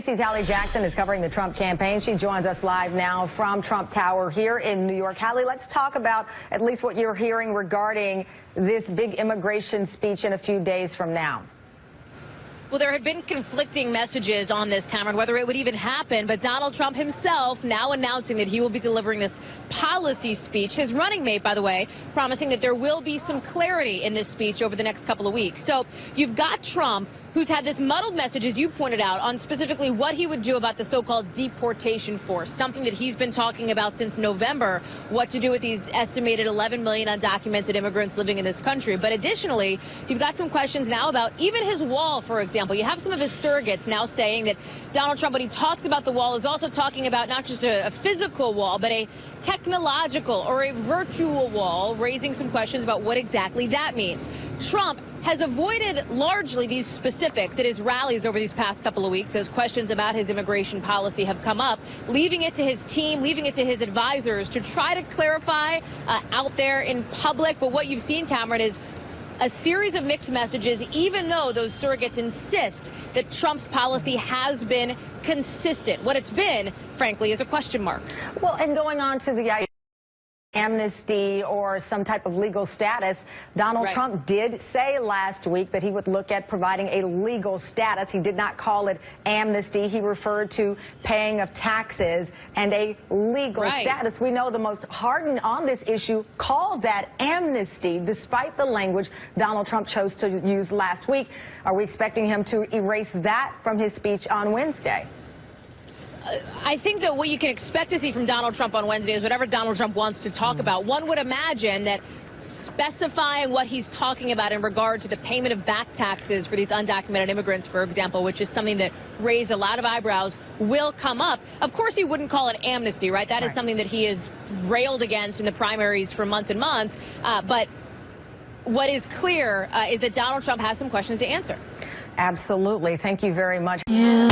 ABC's Hallie Jackson is covering the Trump campaign. She joins us live now from Trump Tower here in New York. Hallie, let's talk about at least what you're hearing regarding this big immigration speech in a few days from now. Well, there had been conflicting messages on this, Tamron, whether it would even happen, but Donald Trump himself now announcing that he will be delivering this policy speech. His running mate, by the way, promising that there will be some clarity in this speech over the next couple of weeks. So you've got Trump, who's had this muddled message, as you pointed out, on specifically what he would do about the so-called deportation force, something that he's been talking about since November, what to do with these estimated 11 million undocumented immigrants living in this country. But additionally, you've got some questions now about even his wall, for example. You have some of his surrogates now saying that Donald Trump, when he talks about the wall, is also talking about not just a physical wall, but a technological or a virtual wall, raising some questions about what exactly that means. Trump has avoided largely these specifics at his rallies over these past couple of weeks as questions about his immigration policy have come up, leaving it to his team, leaving it to his advisors to try to clarify out there in public. But what you've seen, Tamron, is a series of mixed messages, even though those surrogates insist that Trump's policy has been consistent. What it's been, frankly, is a question mark. Well, and going on to the amnesty or some type of legal status, Donald Trump did say last week that he would look at providing a legal status. He did not call it amnesty. He referred to paying of taxes and a legal status. We know the most hardened on this issue called that amnesty, despite the language Donald Trump chose to use last week. Are we expecting him to erase that from his speech on Wednesday? I think that what you can expect to see from Donald Trump on Wednesday is whatever Donald Trump wants to talk about. One would imagine that specifying what he's talking about in regard to the payment of back taxes for these undocumented immigrants, for example, which is something that raised a lot of eyebrows, will come up. Of course, he wouldn't call it amnesty, right? That is something that he has railed against in the primaries for months and months. But what is clear is that Donald Trump has some questions to answer. Absolutely. Thank you very much. Yeah.